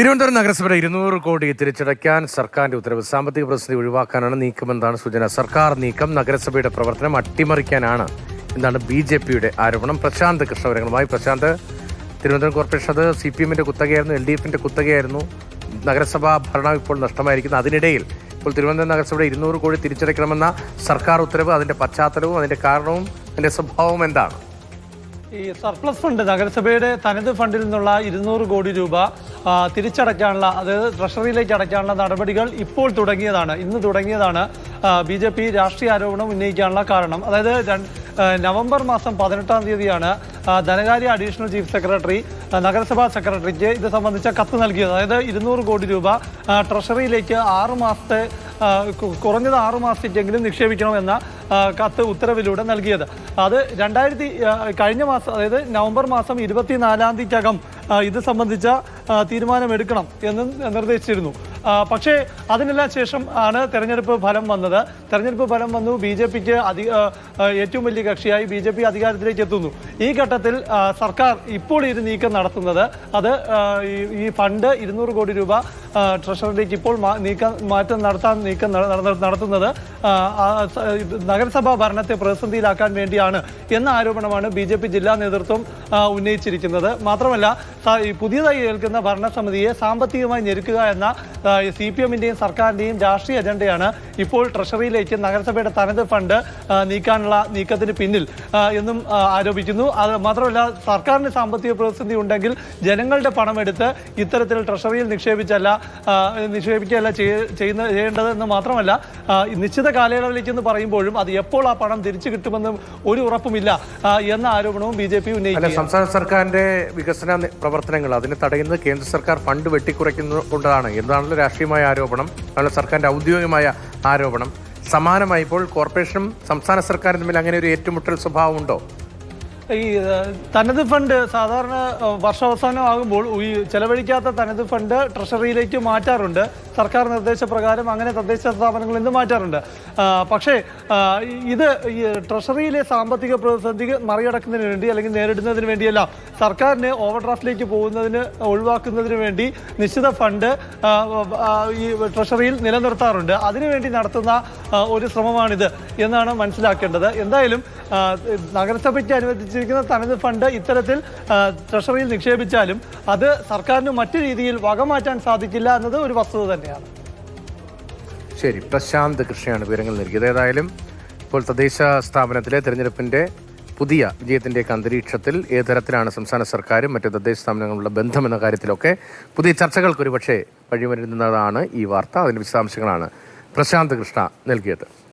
തിരുവനന്തപുരം നഗരസഭയുടെ 200 കോടി തിരിച്ചടയ്ക്കാൻ സർക്കാരിന്റെ ഉത്തരവ് സാമ്പത്തിക പ്രതിസന്ധി ഒഴിവാക്കാനാണ് നീക്കമെന്നാണ് സൂചന. സർക്കാർ നീക്കം നഗരസഭയുടെ പ്രവർത്തനം അട്ടിമറിക്കാനാണ് എന്നാണ് BJP-യുടെ ആരോപണം. പ്രശാന്ത് കൃഷ്ണവരങ്ങളുമായി. പ്രശാന്ത്, തിരുവനന്തപുരം കോർപ്പറേഷൻ അത് CPM-ന്റെ കുത്തകയായിരുന്നു, LDF-ന്റെ കുത്തകയായിരുന്നു. നഗരസഭാ ഭരണം ഇപ്പോൾ നഷ്ടമായിരിക്കുന്നു. അതിനിടയിൽ ഇപ്പോൾ തിരുവനന്തപുരം നഗരസഭയുടെ 200 കോടി തിരിച്ചടയ്ക്കണമെന്ന സർക്കാർ ഉത്തരവ്, അതിന്റെ പശ്ചാത്തലവും അതിന്റെ കാരണവും അതിന്റെ സ്വഭാവവും എന്താണ്? ഈ സർപ്ലസ് ഫണ്ട്, നഗരസഭയുടെ തനത് ഫണ്ടിൽ നിന്നുള്ള 200 കോടി രൂപ തിരിച്ചടയ്ക്കാനുള്ള, അതായത് ട്രഷറിയിലേക്ക് അടയ്ക്കാനുള്ള നടപടികൾ ഇപ്പോൾ തുടങ്ങിയതാണ്, ഇന്ന് തുടങ്ങിയതാണ്. BJP രാഷ്ട്രീയ ആരോപണം ഉന്നയിക്കാനുള്ള കാരണം, അതായത് നവംബർ മാസം 18-ാം തീയതിയാണ് ധനകാര്യ അഡീഷണൽ ചീഫ് സെക്രട്ടറി നഗരസഭാ സെക്രട്ടറിക്ക് ഇത് സംബന്ധിച്ച കത്ത് നൽകിയത്. അതായത് 200 കോടി രൂപ ട്രഷറിയിലേക്ക് കുറഞ്ഞത് 6 മാസത്തേക്കെങ്കിലും നിക്ഷേപിക്കണമെന്ന കത്ത് ഉത്തരവിലൂടെ നൽകിയത്. അത് കഴിഞ്ഞ മാസം, അതായത് നവംബർ മാസം 24-ാം തീയതിക്കകം ഇത് സംബന്ധിച്ച തീരുമാനമെടുക്കണം എന്ന് നിർദ്ദേശിച്ചിരുന്നു. പക്ഷേ അതിനെല്ലാം ശേഷം ആണ് തെരഞ്ഞെടുപ്പ് ഫലം വന്നത്. തെരഞ്ഞെടുപ്പ് ഫലം വന്നു, BJP-ക്ക് ഏറ്റവും വലിയ കക്ഷിയായി BJP അധികാരത്തിലേക്ക് എത്തുന്നു. ഈ ഘട്ടത്തിൽ സർക്കാർ ഇപ്പോൾ ഈ നീക്കം നടത്തുന്നത്, അത് ഈ ഫണ്ട് 200 കോടി രൂപ ട്രഷറിയിലേക്ക് ഇപ്പോൾ മാറ്റം നടത്തുന്നത് നഗരസഭാ ഭരണത്തെ പ്രതിസന്ധിയിലാക്കാൻ വേണ്ടിയാണ് എന്ന ആരോപണമാണ് BJP ജില്ലാ നേതൃത്വം ഉന്നയിച്ചിരിക്കുന്നത്. മാത്രമല്ല, പുതിയതായി ഏൽക്കുന്ന ഭരണസമിതിയെ സാമ്പത്തികമായി ഞെരുക്കുക എന്ന CPM-ന്റെയും സർക്കാരിന്റെയും രാഷ്ട്രീയ അജണ്ടയാണ് ഇപ്പോൾ ട്രഷറിയിലേക്ക് നഗരസഭയുടെ തനത് ഫണ്ട് നീക്കാനുള്ള നീക്കത്തിന് പിന്നിൽ എന്നും ആരോപിക്കുന്നു. അത് മാത്രമല്ല, സർക്കാരിന് സാമ്പത്തിക പ്രതിസന്ധി ഉണ്ടെങ്കിൽ ജനങ്ങളുടെ പണമെടുത്ത് ഇത്തരത്തിൽ ട്രഷറിയിൽ നിക്ഷേപിക്കുകയല്ല ചെയ്യേണ്ടതെന്ന് മാത്രമല്ല, നിശ്ചിത കാലയളവിലേക്കെന്ന് പറയുമ്പോഴും അത് എപ്പോൾ ആ പണം തിരിച്ചു കിട്ടുമെന്നും ഒരു ഉറപ്പുമില്ല എന്ന ആരോപണവും BJP ഉന്നയിക്കുന്നു. സംസ്ഥാന സർക്കാരിന്റെ വികസന പ്രവർത്തനങ്ങൾ അതിനെ തടയുന്നത് കേന്ദ്ര സർക്കാർ ഫണ്ട് വെട്ടിക്കുറയ്ക്കുന്നതുകൊണ്ടാണ് എന്നതാണല്ലോ രാഷ്ട്രീയമായ ആരോപണം, അതാണ് സർക്കാരിന്റെ ഔദ്യോഗികമായ ആരോപണം. സമാനമായി ഇപ്പോൾ കോർപ്പറേഷനും സംസ്ഥാന സർക്കാരും തമ്മിൽ അങ്ങനെ ഒരു ഏറ്റുമുട്ടൽ സ്വഭാവമുണ്ടോ? ഈ തനത് ഫണ്ട് സാധാരണ വർഷാവസാനം ആകുമ്പോൾ ഈ ചെലവഴിക്കാത്ത തനത് ഫണ്ട് ട്രഷറിയിലേക്ക് മാറ്റാറുണ്ട്. സർക്കാർ നിർദ്ദേശപ്രകാരം അങ്ങനെ തദ്ദേശ സ്ഥാപനങ്ങളിൽ നിന്ന് മാറ്റാറുണ്ട്. പക്ഷേ ഇത് ഈ ട്രഷറിയിലെ സാമ്പത്തിക പ്രതിസന്ധി മറികടക്കുന്നതിന് വേണ്ടി അല്ലെങ്കിൽ നേരിടുന്നതിന് വേണ്ടിയല്ല, സർക്കാരിന് ഓവർഡ്രാഫ്റ്റിലേക്ക് ഒഴിവാക്കുന്നതിന് വേണ്ടി നിശ്ചിത ഫണ്ട് ഈ ട്രഷറിയിൽ നിലനിർത്താറുണ്ട്. അതിനുവേണ്ടി നടത്തുന്ന ഒരു ശ്രമമാണിത് എന്നാണ് മനസ്സിലാക്കേണ്ടത്. എന്തായാലും നഗരസഭയ്ക്ക് അനുവദിച്ചിരിക്കുന്ന തനത് ഫണ്ട് ഇത്തരത്തിൽ ട്രഷറിയിൽ നിക്ഷേപിച്ചാലും അത് സർക്കാരിന് മറ്റു രീതിയിൽ വകമാറ്റാൻ സാധിക്കില്ല എന്നത് ഒരു വസ്തുത തന്നെയാണ്. ശരി, പ്രശാന്ത് കൃഷ്ണയാണ് വിവരങ്ങൾ നൽകിയത്. ഏതായാലും ഇപ്പോൾ തദ്ദേശ സ്ഥാപനത്തിലെ തെരഞ്ഞെടുപ്പിന്റെ പുതിയ വിജയത്തിൻ്റെയൊക്കെ അന്തരീക്ഷത്തിൽ ഏത് തരത്തിലാണ് സംസ്ഥാന സർക്കാരും മറ്റ് തദ്ദേശ സ്ഥാപനങ്ങളുള്ള ബന്ധം എന്ന കാര്യത്തിലൊക്കെ പുതിയ ചർച്ചകൾക്ക് ഒരുപക്ഷെ വഴിമരുന്നതാണ് ഈ വാർത്ത. അതിൻ്റെ വിശദാംശങ്ങളാണ് പ്രശാന്ത് കൃഷ്ണ നൽകിയത്.